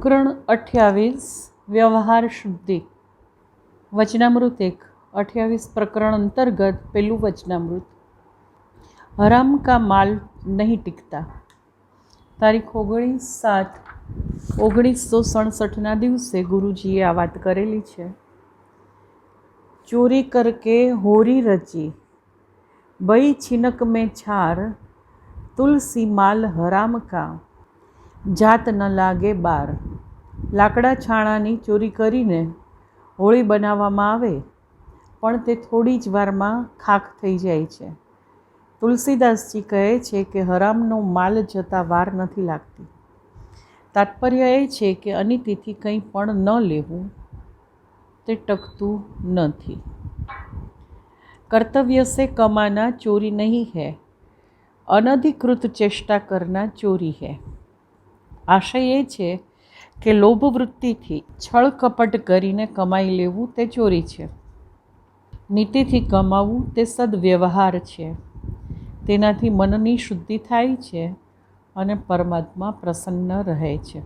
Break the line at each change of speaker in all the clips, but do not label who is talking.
પ્રકરણ 28 વ્યવહાર શુદ્ધિ। વચનામૃત 1 28 પ્રકરણ अंतर्गत पहलू वचनामृत। हराम का माल नहीं टिकता। तारीख 19/7/1967 દિવસે ગુરુજીએ આ વાત કરેલી છે। ચોરી करके होरी रची, बई छिनक में छार, तुलसी माल हराम का, જાત ન લાગે બાર। લાકડા છાણાની ચોરી કરીને હોળી બનાવવામાં આવે પણ તે થોડી જ વારમાં ખાખ થઈ જાય છે। તુલસીદાસજી કહે છે કે હરામનો માલ જતાં વાર નથી લાગતી। તાત્પર્ય એ છે કે અનિતિથી કંઈ પણ ન લેવું તે ટકતું નથી। कर्तव्य से कमाना चोरी नहीं है, अनधिकृत चेष्टा करना चोरी है। आशय ए छे कि लोभ वृत्तिथी छळ कपट करीने कमाई लेवुं ते चोरी छे। नीतिथी कमावुं ते सद्व्यवहार छे। तेनाथी मननी शुद्धि थाय छे अने परमात्मा प्रसन्न रहे छे।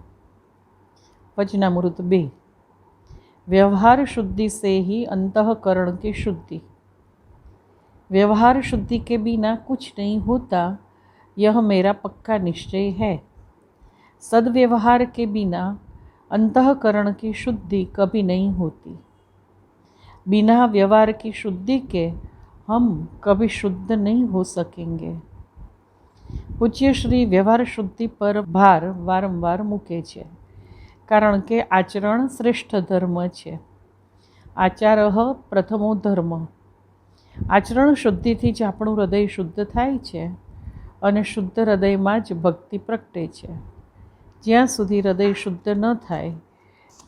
वचनामृत 2 व्यवहार शुद्धि से ही अंतःकरण की शुद्धि। व्यवहार शुद्धि के बिना कुछ नहीं होता, यह मेरा पक्का निश्चय है। सद्व्यवहार के बिना अंतःकरण की शुद्धि कभी नहीं होती। बिना व्यवहार की शुद्धि के हम कभी शुद्ध नहीं हो सकेंगे। पूज्य श्री व्यवहार शुद्धि पर भार वारंवार मूके छे, कारण के आचरण श्रेष्ठ धर्म छे। आचारः प्रथमो धर्म। आचरण शुद्धिथी ज आपणुं हृदय शुद्ध थाय छे अने शुद्ध हृदयमां ज भक्ति प्रगटे छे। ज्यां सुधी हृदय शुद्ध न थाय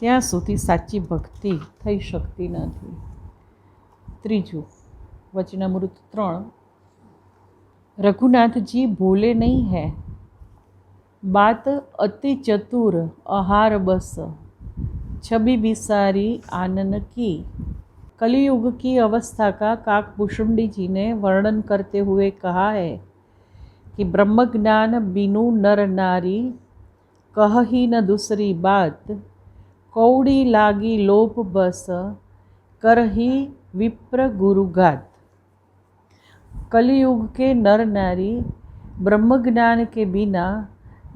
त्यां सुधी साची भक्ति थई शकती नथी। त्रीजું वचनामृत 3 रघुनाथ जी भूले नहीं है, बात अति चतुर आहार बस, छवि बिसारी आनन की। कलियुग की अवस्था का काकभूषुंडी जी ने वर्णन करते हुए कहा है कि ब्रह्मज्ञान बिनु नर नारी, कही न दूसरी बात, कौड़ी लागी लोभ बस, करही विप्र गुरुघात। कलियुग के नर नारी ब्रह्मज्ञान के बिना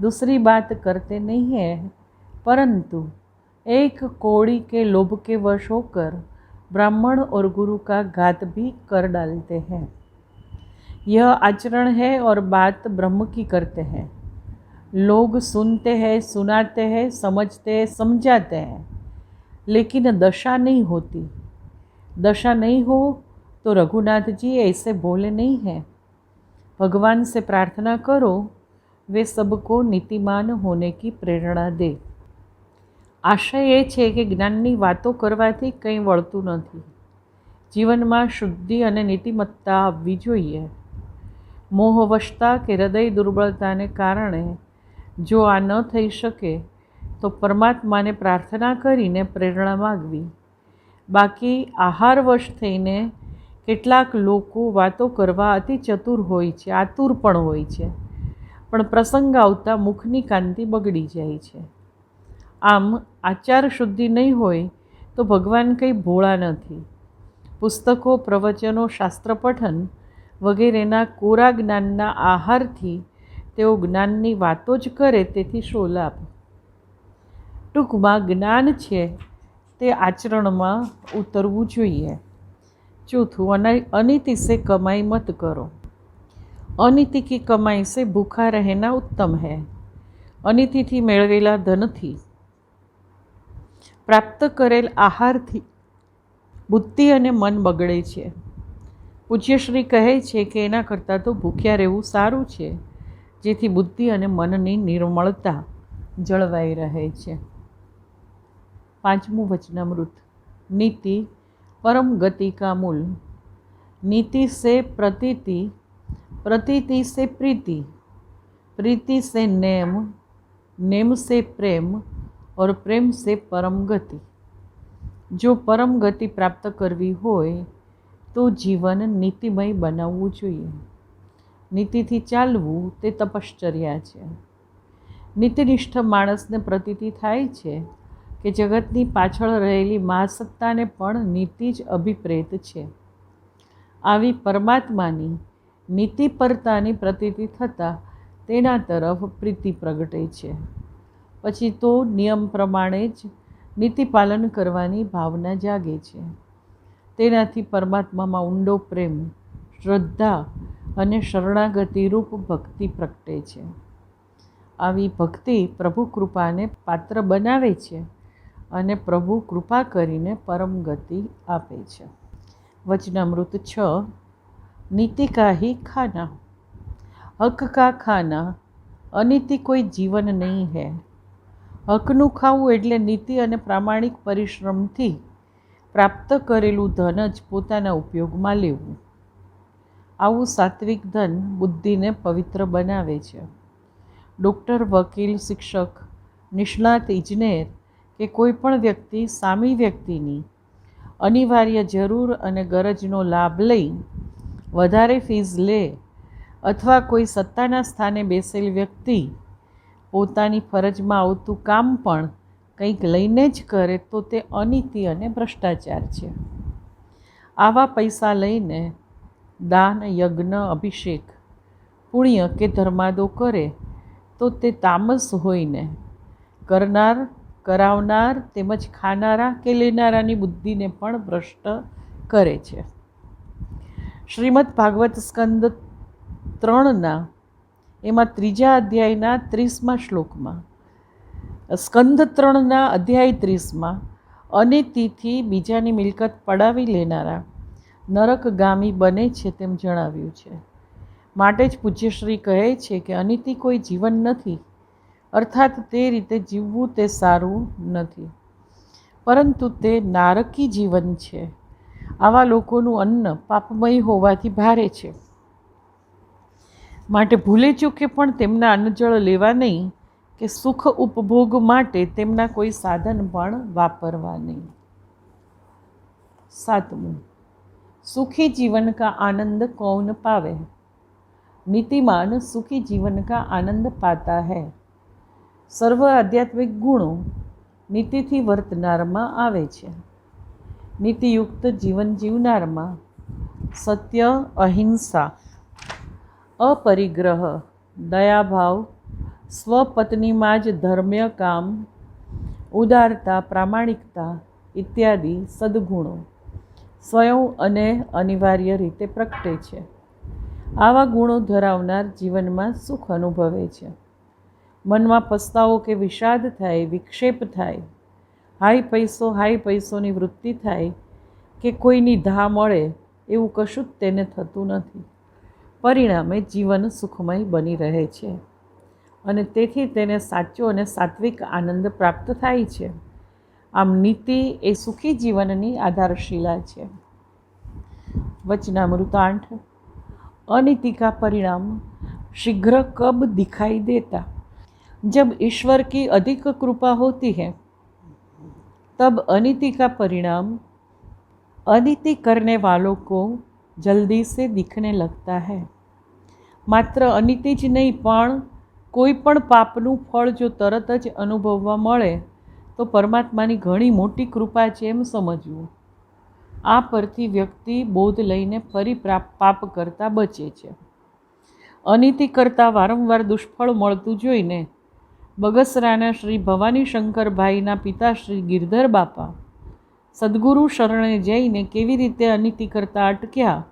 दूसरी बात करते नहीं है, परंतु एक कौड़ी के लोभ के वश होकर ब्राह्मण और गुरु का घात भी कर डालते हैं। यह आचरण है और बात ब्रह्म की करते हैं। लोग सुनते हैं, सुनाते हैं, समझते हैं, समझाते हैं, लेकिन दशा नहीं होती। दशा नहीं हो तो रघुनाथ जी ऐसे भोले नहीं हैं। भगवान से प्रार्थना करो, वे सबको नीतिमान होने की प्रेरणा दे। आशय ए छे कि ज्ञाननी वातो करवाथी कंई वळतुं नथी। जीवनमां शुद्धि अने नीतिमत्ता आववी जोईए। मोहवशता के हृदय दुर्बलताने कारणे जो आ न थई शके तो परमात्माने प्रार्थना करीने प्रेरणा मागवी। बाकी आहारवश थईने केटलाक लोको वातो करवा अति चतुर होय छे, आतुर पण होय छे, पण प्रसंग आवता मुखनी कांति बगड़ी जाय छे। आम आचार शुद्धि नहीं होय तो भगवान कंई भोळा नथी। पुस्तकों, प्रवचनों, शास्त्र पठन वगैरेना कोरा ज्ञानना आहारथी तेओ ज्ञाननी वातो ज करे तेथी शो लाभ। टूंकमां ज्ञान छे ते आचरणमां उतरवुं जोईए। चौथुं अनिति से कमाई मत करो। अनिति की कमाई से भूखा रहना उत्तम है। अनितिथी मेळवेला धनथी, प्राप्त करेल आहारथी बुद्धि अने मन बगड़े छे। पूज्यश्री कहे छे कि एना करता तो भूख्या रहेवुं सारुं छे, जेथी बुद्धि अने मननी निर्मलता जळवाई रहे छे। पांचमुं वचनामृत नीति परम गति का मूल। नीति से प्रतीति, प्रतीति से प्रीति, प्रीति से नेम, नेम से प्रेम और प्रेम से परम गति। जो परम गति प्राप्त करवी होय तो जीवन नीतिमय बनावવું જોઈએ। नीतिथी चालवुं ते तपश्चर्या छे। નીતિનિષ્ઠ માણસને પ્રતીતિ થાય છે કે જગતની પાછળ રહેલી મહાસત્તાને પણ નીતિ જ અભિપ્રેત છે. આવી પરમાત્માની નીતિપરતાની પ્રતીતિ થતાં તેના તરફ પ્રીતિ પ્રગટે છે. પછી તો નિયમ પ્રમાણે જ નીતિપાલન કરવાની ભાવના જાગે છે. તેનાથી પરમાત્મામાં ઊંડો પ્રેમ, શ્રદ્ધા અને શરણાગતિરૂપ ભક્તિ પ્રગટે છે. આવી ભક્તિ પ્રભુ કૃપાને પાત્ર બનાવે છે અને પ્રભુ કૃપા કરીને પરમ ગતિ આપે છે. વચનામૃત 6. નીતિ કા હી ખાના, હક કા ખાના, અનીતિ કોઈ જીવન નહીં હૈ. હકનું ખાવું એટલે નીતિ અને પ્રામાણિક પરિશ્રમથી પ્રાપ્ત કરેલું ધન જ પોતાના ઉપયોગમાં લેવું. આવું સાત્વિક ધન બુદ્ધિને પવિત્ર બનાવે છે. ડૉક્ટર, વકીલ, શિક્ષક, નિષ્ણાત ઇજનેર કે કોઈ પણ વ્યક્તિ સામી વ્યક્તિની અનિવાર્ય જરૂર અને ગરજનો લાભ લઈ વધારે ફીસ લે અથવા કોઈ સત્તાના સ્થાને બેસેલ વ્યક્તિ પોતાની ફરજમાં આવતું કામ પણ કંઈક લઈને જ કરે તો તે અનીતિ અને ભ્રષ્ટાચાર છે. આવા પૈસા લઈને દાન, યજ્ઞ, અભિષેક, પુણ્ય કે ધર્માદો કરે તો તે તામસ હોઈને કરનાર, કરાવનાર તેમજ ખાનારા કે લેનારાની બુદ્ધિને પણ ભ્રષ્ટ કરે છે. શ્રીમદ ભાગવત સ્કંદ 3 એમાં 3 અધ્યાયના 30મા શ્લોકમાં, સ્કંદ 3 અધ્યાય 30માં અનીતિથી બીજાની મિલકત પડાવી લેનારા નરકગામી બને છે તેમ જણાવ્યું છે. માટે જ પૂજ્યશ્રી કહે છે કે અનીતિ કોઈ જીવન નથી, અર્થાત તે રીતે જીવવું તે સારું નથી, પરંતુ તે નારકી જીવન છે. આવા લોકોનું અન્ન પાપમય હોવાથી ભારે છે. માટે ભૂલે ચૂકે પણ તેમના અન્નજળ લેવા નહીં કે સુખ ઉપભોગ માટે તેમના કોઈ સાધન પણ વાપરવા નહીં. 7. सुखी जीवन का आनंद कौन पावे, नीतिमान सुखी जीवन का आनंद पाता है. સર્વ આધ્યાત્મિક ગુણો નીતિથી વર્તનારમાં આવે છે. નીતિયુક્ત જીવન જીવનારમાં સત્ય, અહિંસા, અપરિગ્રહ, દયાભાવ, સ્વપત્નીમાં જ ધર્મ્ય કામ, ઉદારતા, પ્રામાણિકતા ઇત્યાદિ સદ્ગુણો સ્વયં અને અનિવાર્ય રીતે પ્રગટે છે. આવા ગુણો ધરાવનાર જીવનમાં સુખ અનુભવે છે. મનમાં પસ્તાવો કે વિષાદ થાય, વિક્ષેપ થાય, હાય પૈસોની વૃત્તિ થાય કે કોઈની ધા મળે એવું કશું જ તેને થતું નથી. પરિણામે જીવન સુખમય બની રહે છે અને તેથી તેને સાચો અને સાત્વિક આનંદ પ્રાપ્ત થાય છે. આમ નીતિ એ સુખી જીવનની આધારશિલા છે. वचनामृत 8. अनीति का परिणाम शीघ्र कब दिखाई देता, जब ईश्वर की अधिक कृपा होती है तब अनीति का परिणाम अनीति करने वालों को जल्दी से दिखने लगता है. मात्र अनीति જ નહીં પણ કોઈ પણ પાપનું ફળ જો તરત જ અનુભવવા મળે તો પરમાત્માની ઘણી મોટી કૃપા છે એમ સમજવું. આ પરથી વ્યક્તિ બોધ લઈને ફરી પાપ કરતા બચે છે. અનીતિ કરતાં વારંવાર દુષ્ફળ મળતું જોઈને બગસરાના શ્રી ભવાની શંકરભાઈના પિતા શ્રી ગિરધર બાપા સદગુરુ શરણે જઈને કેવી રીતે અનીતિ કરતાં અટક્યા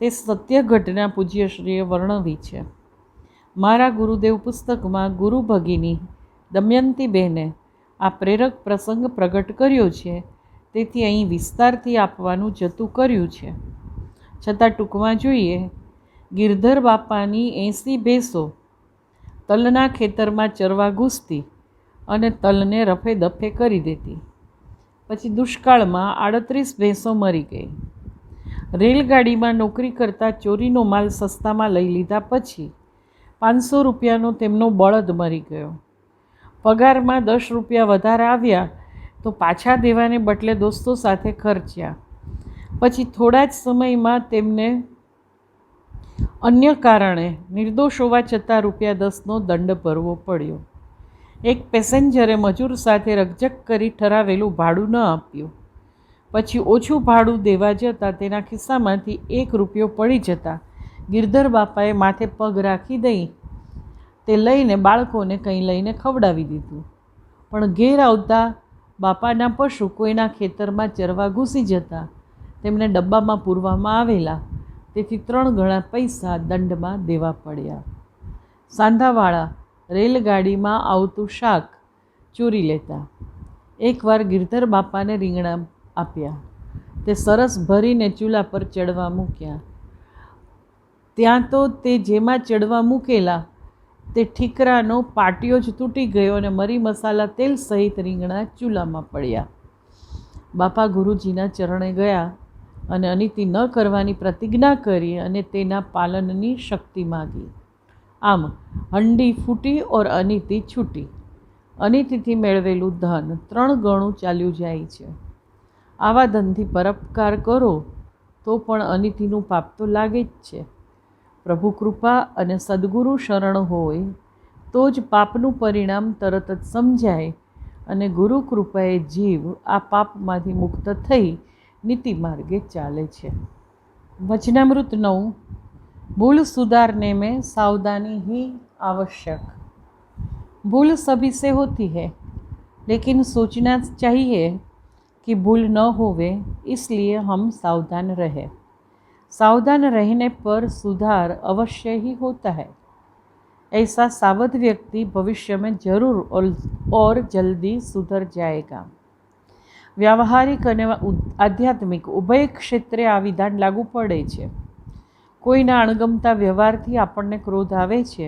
તે સત્ય ઘટના પૂજ્યશ્રીએ વર્ણવી છે. મારા ગુરુદેવ પુસ્તકમાં ગુરુ ભગિની દમયંતીબેને આ પ્રેરક પ્રસંગ પ્રગટ કર્યો છે, તેથી અહીં વિસ્તારથી આપવાનું જતું કર્યું છે. છતાં ટૂંકમાં જોઈએ, ગિરધર બાપાની 80 ભેંસો તલના ખેતરમાં ચરવા ઘૂસતી અને તલને રફે દફે કરી દેતી. પછી દુષ્કાળમાં 38 ભેંસો મરી ગઈ. રેલગાડીમાં નોકરી કરતા ચોરીનો માલ સસ્તામાં લઈ લીધા પછી 500 રૂપિયાનો તેમનો બળદ મરી ગયો. પગારમાં 10 રૂપિયા વધારે આવ્યા તો પાછા દેવાને બદલે દોસ્તો સાથે ખર્ચ્યા. પછી થોડા જ સમયમાં તેમને અન્ય કારણે નિર્દોષ હોવા છતાં ₹10નો દંડ ભરવો પડ્યો. એક પેસેન્જરે મજૂર સાથે રકઝક કરી ઠરાવેલું ભાડું ન આપ્યું. પછી ઓછું ભાડું દેવા જતાં તેના ખિસ્સામાંથી 1 રૂપિયો પડી જતાં ગિરધર બાપાએ માથે પગ રાખી દઈ તે લઈને બાળકોને કંઈ લઈને ખવડાવી દીધું. પણ ઘેર આવતા બાપાના પશુ કોઈના ખેતરમાં ચરવા ઘૂસી જતા તેમને ડબ્બામાં પૂરવામાં આવેલા, તેથી 3 ગણા પૈસા દંડમાં દેવા પડ્યા. સાંધાવાળા રેલગાડીમાં આવતું શાક ચોરી લેતા. એકવાર ગિરધર બાપાને રીંગણા આપ્યા. તે સરસ ભરીને ચૂલા પર ચડવા મૂક્યા. ત્યાં તો તે જેમાં ચડવા મૂકેલા તે ઠીકરાનો પાટિયો જ તૂટી ગયો અને મરી મસાલા તેલ સહિત રીંગણા ચૂલામાં પડ્યા. બાપા ગુરુજીના ચરણે ગયા અને અનીતિ ન કરવાની પ્રતિજ્ઞા કરી અને તેના પાલનની શક્તિ માગી. આમ હંડી ફૂટી ઓર અનીતિ છૂટી. અનીતિથી મેળવેલું ધન 3 ગણું ચાલ્યું જાય છે. આવા ધનથી પરોપકાર કરો તો પણ અનીતિનું પાપ તો લાગે જ છે. પ્રભુ કૃપા અને સદ્ગુરુ શરણ હોય તો જ પાપનું પરિણામ તરત જ સમજાય અને ગુરુ કૃપાએ જીવ આ પાપમાંથી મુક્ત થઈ નીતિ માર્ગે ચાલે છે. વચનામૃત 9. भूल सुधारने में सावधानी ही आवश्यक. भूल सभी से होती है, लेकिन सोचना चाहिए कि भूल न होवे, इसलिए हम सावधान रहें. सावधान रहने पर सुधार अवश्य ही होता है. ऐसा सावध व्यक्ति भविष्य में जरूर और जल्दी सुधर जाएगा. व्यावहारिक અને આધ્યાત્મિક ઉભય ક્ષેત્રે આ વિધાન લાગુ પડે છે. કોઈના અણગમતા વ્યવહારથી આપણને ક્રોધ આવે છે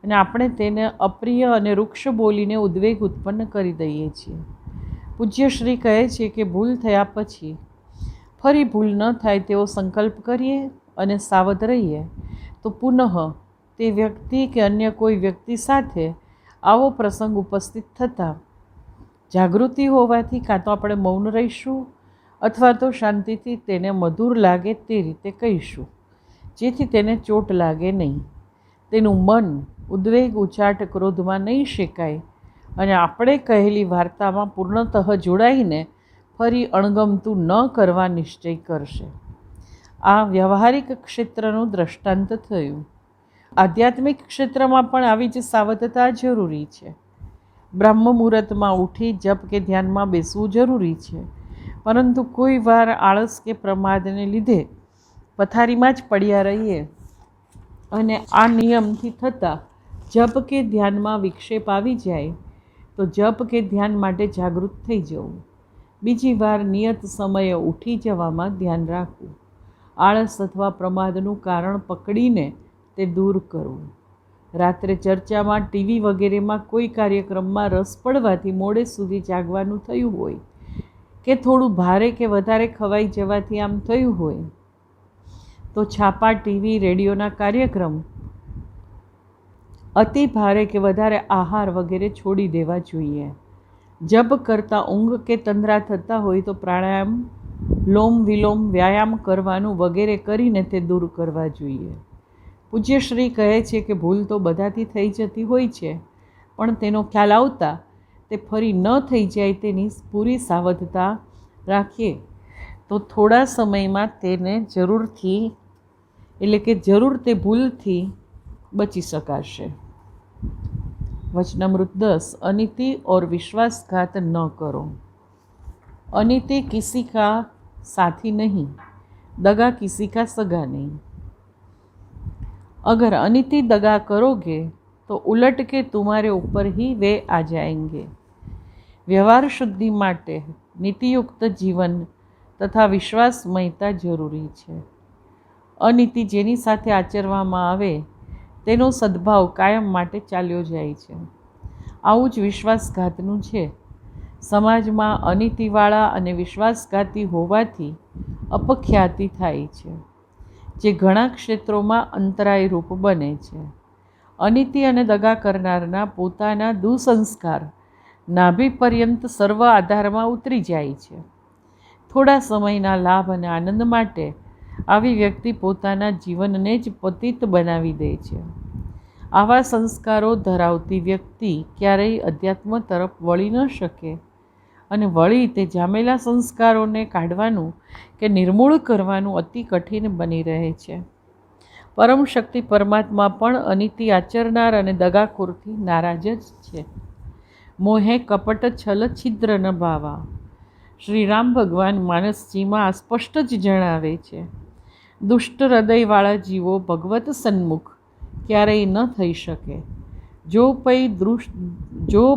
અને આપણે તેને અપ્રિય અને રૂક્ષ બોલીને ઉદ્વેગ ઉત્પન્ન કરી દઈએ છીએ. પૂજ્યશ્રી કહે છે કે ભૂલ થયા પછી ફરી ભૂલ ન થાય તેવો સંકલ્પ કરીએ અને સાવધ રહીએ તો પુનઃ તે વ્યક્તિ કે અન્ય કોઈ વ્યક્તિ સાથે આવો પ્રસંગ ઉપસ્થિત થતાં જાગૃતિ હોવાથી કાં તો આપણે મૌન રહીશું અથવા તો શાંતિથી તેને મધુર લાગે તે રીતે કહીશું, જેથી તેને ચોટ લાગે નહીં. તેનું મન ઉદ્વેગ ઉચાટ ક્રોધમાં નહીં શેકાય અને આપણે કહેલી વાર્તામાં પૂર્ણતઃ જોડાઈને ફરી અણગમતું ન કરવા નિશ્ચય કરશે. આ વ્યવહારિક ક્ષેત્રનું દ્રષ્ટાંત થયું. આધ્યાત્મિક ક્ષેત્રમાં પણ આવી જ સાવધતા જરૂરી છે. બ્રહ્મ મુહૂર્તમાં ઉઠી જપ કે ધ્યાનમાં બેસવું જરૂરી છે, પરંતુ કોઈ વાર આળસ કે પ્રમાદને લીધે પથારીમાં જ પડ્યા રહીએ અને આ નિયમથી થતાં જપ કે ધ્યાનમાં વિક્ષેપ આવી જાય તો જપ કે ધ્યાન માટે જાગૃત થઈ જવું. બીજી વાર નિયત સમયે ઉઠી જવામાં ધ્યાન રાખવું. આળસ અથવા પ્રમાદનું કારણ પકડીને તે દૂર કરવું. રાત્રે ચર્ચામાં, ટીવી વગેરેમાં કોઈ કાર્યક્રમમાં રસ પડવાથી મોડે સુધી જાગવાનું થયું હોય કે થોડું ભારે કે વધારે ખવાઈ જવાથી આમ થયું હોય તો છાપા, ટીવી, રેડિયોના કાર્યક્રમ, અતિ ભારે કે વધારે આહાર વગેરે છોડી દેવા જોઈએ. જપ કરતાં ઊંઘ કે તંદ્રા થતા હોય તો પ્રાણાયામ, લોમ વિલોમ, વ્યાયામ કરવાનું વગેરે કરીને તે દૂર કરવા જોઈએ. પૂજ્યશ્રી કહે છે કે ભૂલ તો બધાથી થઈ જતી હોય છે, પણ તેનો ખ્યાલ આવતા તે ફરી ન થઈ જાય તેની પૂરી સાવધતા રાખીએ તો થોડા સમયમાં તેને જરૂર તે ભૂલથી બચી શકાશે. वचनामृत 10. अनीति और विश्वासघात न करो. अनीति किसी का साथी नहीं, दगा किसी का सगा नहीं. अगर अनीति दगा करोगे तो उलट के तुम्हारे ऊपर ही वे आ जाएंगे. व्यवहार शुद्धि માટે નીતિયુક્ત જીવન તથા વિશ્વાસમયતા જરૂરી છે. અનીતિ જેની સાથે આચરવામાં આવે તેનો સદ્ભાવ કાયમ માટે ચાલ્યો જાય છે. આવું જ વિશ્વાસઘાતનું છે. સમાજમાં અનીતિવાળા અને વિશ્વાસઘાતી હોવાથી અપખ્યાતિ થાય છે, જે ઘણા ક્ષેત્રોમાં અંતરાયરૂપ બને છે. અનીતિ અને દગા કરનારના પોતાના દુસંસ્કાર નાભી પર્યંત સર્વ આધારમાં ઉતરી જાય છે. થોડા સમયના લાભ અને આનંદ માટે આવી વ્યક્તિ પોતાના જીવનને જ પતિત બનાવી દે છે. આવા સંસ્કારો ધરાવતી વ્યક્તિ ક્યારેય અધ્યાત્મ તરફ વળી ન શકે, અને વળી તે જામેલા સંસ્કારોને કાઢવાનું કે નિર્મૂળ કરવાનું અતિ કઠિન બની રહે છે. પરમ શક્તિ પરમાત્મા પણ અનીતિ આચરનાર અને દગાખોરથી નારાજ જ છે. મોહે કપટ છલ છિદ્ર ન ભાવા. શ્રી રામ ભગવાન માનસજીમાં આ સ્પષ્ટ જ જણાવે છે. દુષ્ટ હૃદયવાળા જીવો ભગવત સન્મુખ ક્યારેય ન થઈ શકે. જો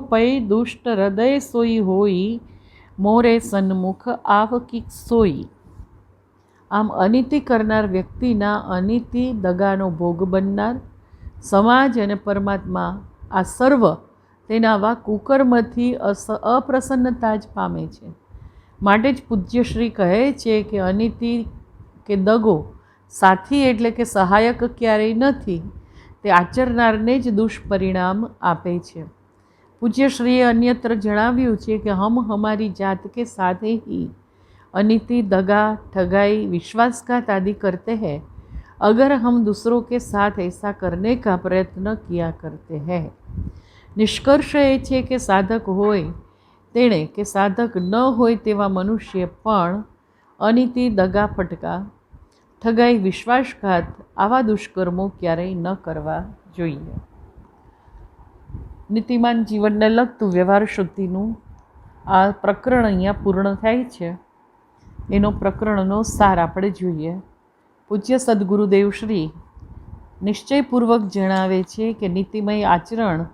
પૈ દુષ્ટ હૃદય સોઈ હોઈ, મોરે સન્મુખ આવ કિક સોઈ. આમ અનીતિ કરનાર વ્યક્તિના અનીતિ દગાનો ભોગ બનનાર, સમાજ અને પરમાત્મા આ સર્વ તેના આવા કુકર્મથી અપ્રસન્નતા જ પામે છે. માટે જ પૂજ્યશ્રી કહે છે કે અનીતિ કે દગો સાથી એટલે કે સહાયક ક્યારેય નથી, તે આચરનારને જ દુષ્પરિણામ આપે છે. પૂજ્યશ્રીએ અન્યત્ર જણાવ્યું છે કે હમ હમારી જાત કે સાથ ही अनिति दगा ठगाई विश्वासघात आदि करते हैं, अगर हम दूसरों के साथ ऐसा करने का प्रयत्न किया करते हैं. निष्कर्ष એ છે કે સાધક હોય તેણે કે સાધક ન હોય તેવા મનુષ્ય પણ અનિતિ દગા ફટકા ઠગાઈ વિશ્વાસઘાત આવા દુષ્કર્મો ક્યારેય ન કરવા જોઈએ. નીતિમાન જીવનને લગતું વ્યવહાર શુદ્ધિનું આ પ્રકરણ અહીંયા પૂર્ણ થાય છે. એનો પ્રકરણનો સાર આપણે જોઈએ. પૂજ્ય સદગુરુદેવ શ્રી નિશ્ચયપૂર્વક જણાવે છે કે નીતિમય આચરણ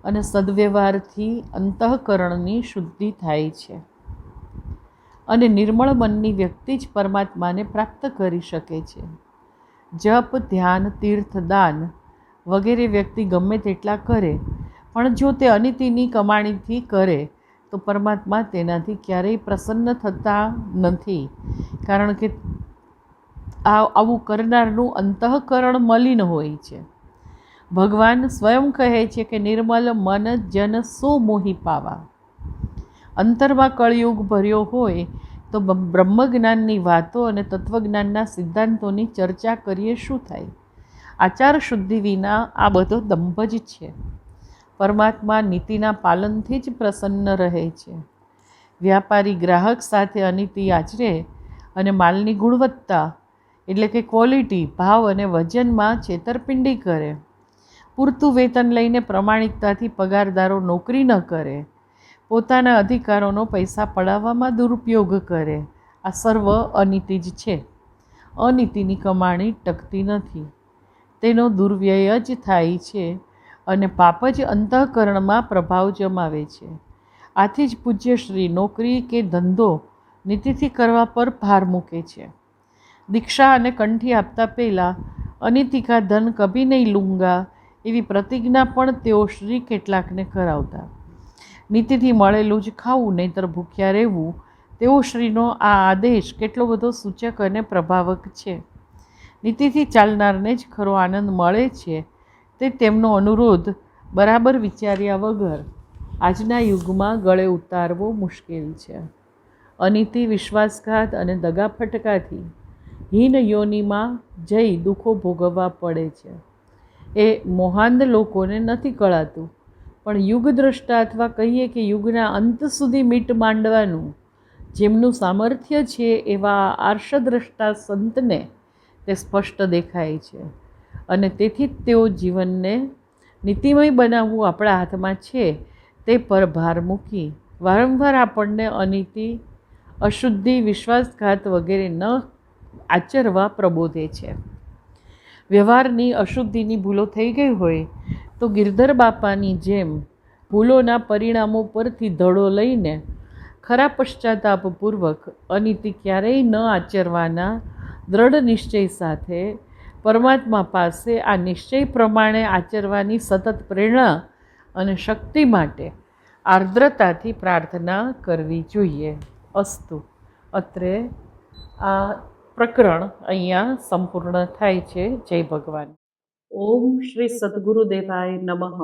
અને સદવ્યવહારથી અંતઃકરણની શુદ્ધિ થાય છે, અને નિર્મળ મનની વ્યક્તિ જ પરમાત્માને પ્રાપ્ત કરી શકે છે. જપ, ધ્યાન, તીર્થ, દાન વગેરે વ્યક્તિ ગમે તેટલા કરે, પણ જો તે અનિતિની કમાણીથી કરે તો પરમાત્મા તેનાથી ક્યારેય પ્રસન્ન થતા નથી, કારણ કે આવું કરનારનું અંતઃકરણ મલિન હોય છે. ભગવાન સ્વયં કહે છે કે નિર્મલ મન જન સો મોહી પાવા. અંતરમાં કળયુગ ભર્યો હોય તો બ્રહ્મજ્ઞાનની વાતો અને તત્વજ્ઞાનના સિદ્ધાંતોની ચર્ચા કરીએ શું થાય? આચાર શુદ્ધિ વિના આ બધો દંભ જ છે. પરમાત્મા નીતિના પાલનથી જ પ્રસન્ન રહે છે. વ્યાપારી ગ્રાહક સાથે અનીતિ આચરે અને માલની ગુણવત્તા એટલે કે ક્વોલિટી, ભાવ અને વજનમાં છેતરપિંડી કરે, પૂરતું વેતન લઈને પ્રમાણિકતાથી પગારદારો નોકરી ન કરે, પોતાના અધિકારોનો પૈસા પડાવવામાં દુરુપયોગ કરે, આ સર્વ અનીતિ જ છે. અનીતિની કમાણી ટકતી નથી, તેનો દુર્વ્યય જ થાય છે અને પાપ જ અંતઃકરણમાં પ્રભાવ જમાવે છે. આથી જ પૂજ્યશ્રી નોકરી કે ધંધો નીતિથી કરવા પર ભાર મૂકે છે. દીક્ષા અને કંઠી આપતા પહેલાં અનીતિ કા ધન કભી નહીં લૂંગા એવી પ્રતિજ્ઞા પણ તેઓ શ્રી કેટલાકને કરાવતા. નીતિથી મળેલું જ ખાવું, નહીંતર ભૂખ્યા રહેવું, તેઓ શ્રીનો આ આદેશ કેટલો બધો સૂચક અને પ્રભાવક છે. નીતિથી ચાલનારને જ ખરો આનંદ મળે છે, તે તેમનો અનુરોધ બરાબર વિચાર્યા વગર આજના યુગમાં ગળે ઉતારવો મુશ્કેલ છે. અનીતિ, વિશ્વાસઘાત અને દગાફટકાથી હીન યોનિમાં જઈ દુઃખો ભોગવવા પડે છે. એ મોહાંધ લોકોને નથી કળાતું, પણ યુગદ્રષ્ટા અથવા કહીએ કે યુગના અંત સુધી મીટ માંડવાનું જેમનું સામર્થ્ય છે એવા આર્ષદ્રષ્ટા સંતને તે સ્પષ્ટ દેખાય છે, અને તેથી જ તેઓ જીવનને નીતિમય બનાવવું આપણા હાથમાં છે તે પર ભાર મૂકી વારંવાર આપણને અનીતિ, અશુદ્ધિ, વિશ્વાસઘાત વગેરે ન આચરવા પ્રબોધે છે. વ્યવહારની અશુદ્ધિની ભૂલો થઈ ગઈ હોય તો ગિરધર બાપાની જેમ ભૂલોના પરિણામો પરથી ધડો લઈને ખરા પશ્ચાતાપપૂર્વક અનીતિ ક્યારેય ન આચરવાના દ્રઢ નિશ્ચય સાથે પરમાત્મા પાસે આ નિશ્ચય પ્રમાણે આચરવાની સતત પ્રેરણા અને શક્તિ માટે આર્દ્રતાથી પ્રાર્થના કરવી જોઈએ. અસ્તુ. અત્રે આ પ્રકરણ અહીંયા સંપૂર્ણ થાય છે. જય ભગવાન. ઓમ શ્રી સદગુરુદેવાય નમઃ.